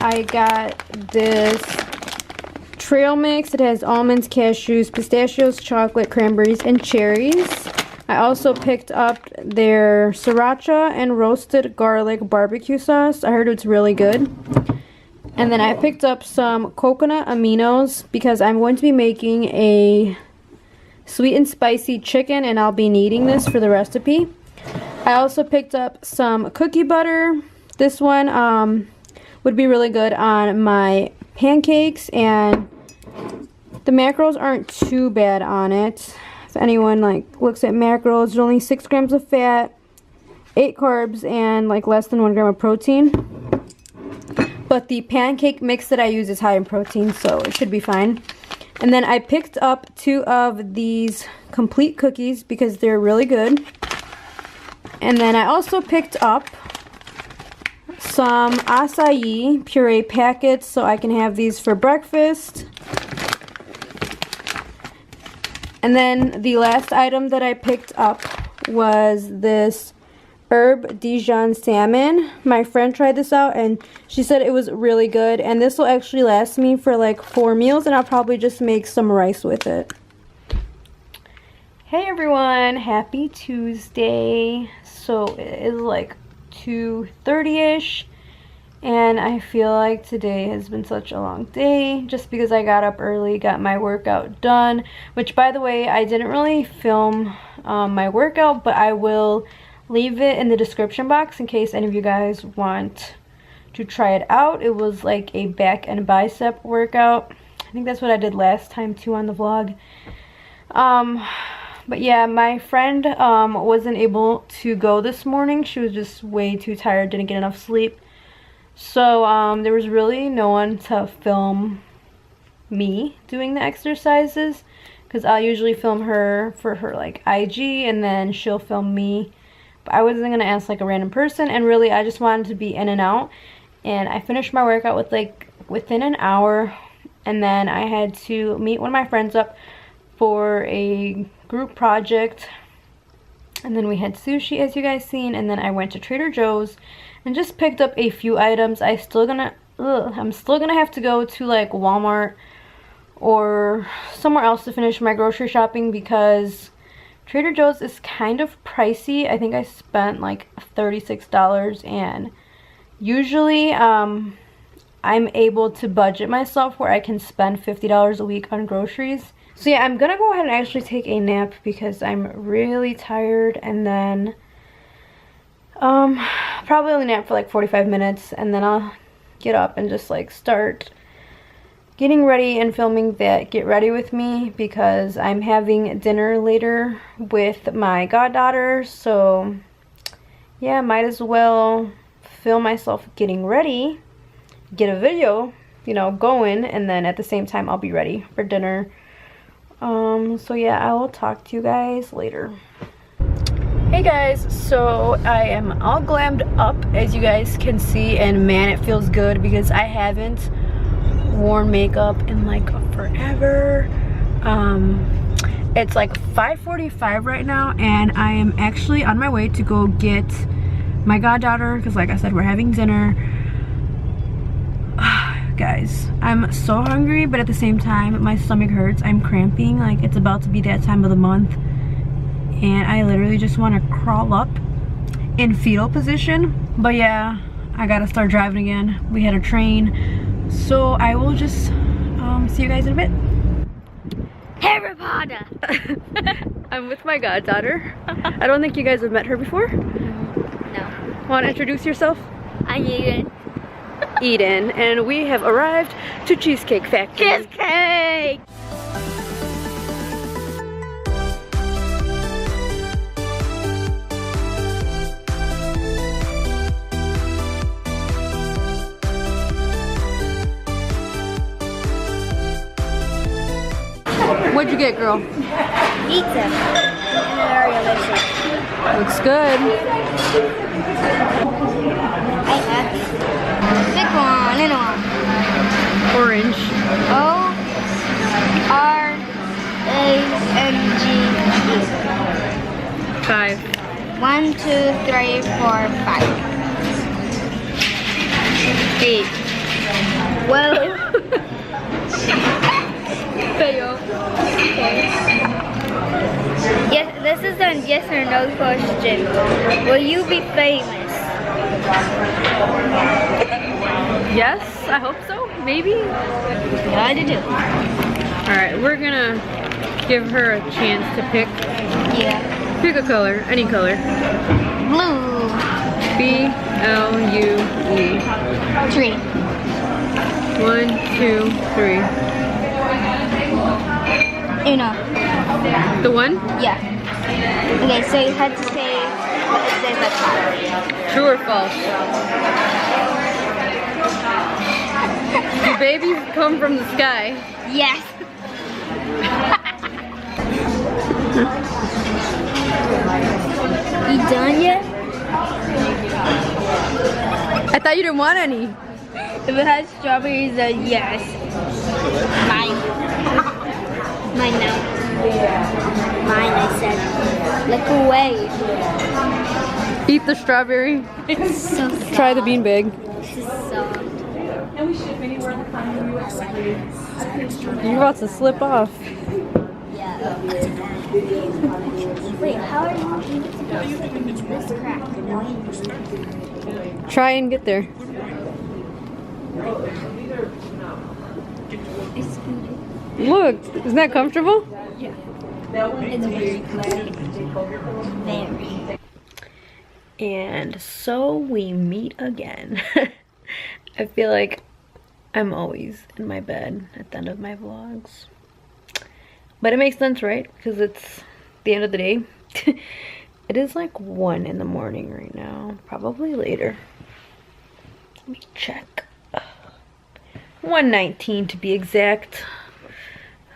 I got this trail mix. It has almonds, cashews, pistachios, chocolate, cranberries, and cherries. I also picked up their sriracha and roasted garlic barbecue sauce. I heard it's really good. And then I picked up some coconut aminos because I'm going to be making a sweet and spicy chicken, and I'll be needing this for the recipe. I also picked up some cookie butter. This one would be really good on my pancakes, and the macros aren't too bad on it. If anyone looks at macros, there's only 6 grams of fat, 8 carbs, and less than 1 gram of protein. But the pancake mix that I use is high in protein, so it should be fine. And then I picked up 2 of these complete cookies because they're really good. And then I also picked up some acai puree packets so I can have these for breakfast. And then the last item that I picked up was this herb Dijon salmon. My friend tried this out and she said it was really good, and this will actually last me for 4 meals, and I'll probably just make some rice with it. Hey everyone, happy Tuesday. So it is 2:30ish, and I feel like today has been such a long day just because I got up early, got my workout done, which by the way, I didn't really film my workout, but I will leave it in the description box in case any of you guys want to try it out. It was a back and bicep workout. I think that's what I did last time too on the vlog. But yeah, my friend wasn't able to go this morning. She was just way too tired, didn't get enough sleep. So there was really no one to film me doing the exercises, because I'll usually film her for her IG, and then she'll film me. But I wasn't gonna ask a random person, and really I just wanted to be in and out. And I finished my workout with within an hour, and then I had to meet one of my friends up for a group project, and then we had sushi as you guys seen, and then I went to Trader Joe's and just picked up a few items. I'm still gonna have to go to Walmart or somewhere else to finish my grocery shopping because Trader Joe's is kind of pricey. I think I spent $36, and usually I'm able to budget myself where I can spend $50 a week on groceries. So yeah, I'm gonna go ahead and actually take a nap because I'm really tired, and then probably only nap for 45 minutes, and then I'll get up and just start getting ready and filming that Get Ready With Me, because I'm having dinner later with my goddaughter. So yeah, might as well film myself getting ready, get a video, going, and then at the same time I'll be ready for dinner. So yeah, I will talk to you guys later. Hey guys, so I am all glammed up as you guys can see, and man, it feels good because I haven't worn makeup in forever. It's 5:45 right now, and I am actually on my way to go get my goddaughter because like I said, we're having dinner. Guys, I'm so hungry, but at the same time my stomach hurts. I'm cramping. It's about to be that time of the month, and I literally just want to crawl up in fetal position. But yeah, I gotta start driving again. We had a train, so I will just see you guys in a bit. Harry Potter! I'm with my goddaughter. I don't think you guys have met her before. No. Want to introduce yourself? I'm Eden. Eden, and we have arrived to Cheesecake Factory. Cheesecake! What'd you get, girl? Pizza. And very delicious. Looks good. I have it. Pick one and one. Orange. O-R-A-N-G-E. 5. 1, 2, 3, 4, 5. 8. Well. Fail. Okay. Yes, this is a yes or no question. Will you be famous? Yes, I hope so. Maybe. Yeah, I do. Alright, we're gonna give her a chance to pick. Yeah. Pick a color, any color. Blue. B-L-U-E. 3. 1, 2, 3. Uno. The one? Yeah. Okay, so you had to say what it says at the top. True or false? Do babies come from the sky? Yes. You done yet? I thought you didn't want any. If it has strawberries, then yes. Mine. Mine now. Mine, I said. Look away. Eat the strawberry. It's so soft. Try the beanbag. This is soft. You're about to slip off. Yeah. Wait, how are you supposed to this crack? Try and get there. Look, isn't that comfortable? It's very cracked. Very. And so we meet again. I feel like I'm always in my bed at the end of my vlogs. But it makes sense, right? Because it's the end of the day. It is like 1 in the morning right now. Probably later. Let me check. 1:19 to be exact.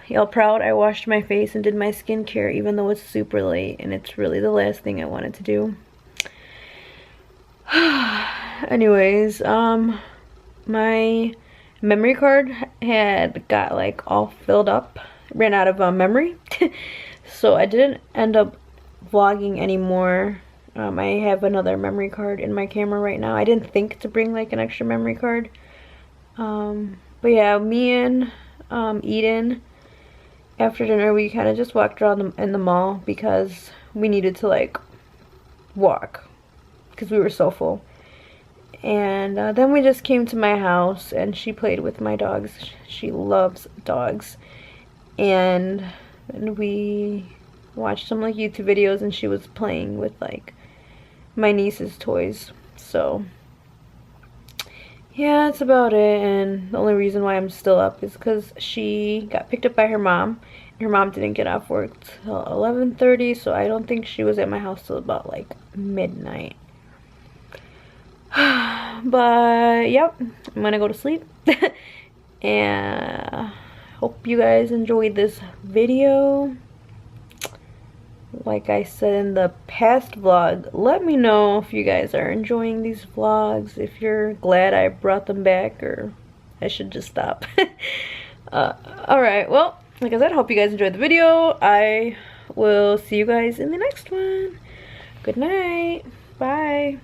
Y'all proud I washed my face and did my skincare even though it's super late and it's really the last thing I wanted to do. Anyways, my memory card had got like all filled up, ran out of memory. So I didn't end up vlogging anymore. I have another memory card in my camera right now. I didn't think to bring like an extra memory card. But yeah, me and Eden, after dinner, we kind of just walked around in the mall because we needed to like walk because we were so full. And then we just came to my house and she played with my dogs. She loves dogs. And we watched some like YouTube videos and she was playing with like my niece's toys. So yeah, that's about it. And the only reason why I'm still up is because she got picked up by her mom. Her mom didn't get off work till 11:30, so I don't think she was at my house till about like midnight. But yep, I'm gonna go to sleep. And hope you guys enjoyed this video. Like I said in the past vlog, let me know if you guys are enjoying these vlogs, if you're glad I brought them back, or I should just stop. Alright, well, like I said, hope you guys enjoyed the video. I will see you guys in the next one. Good night. Bye.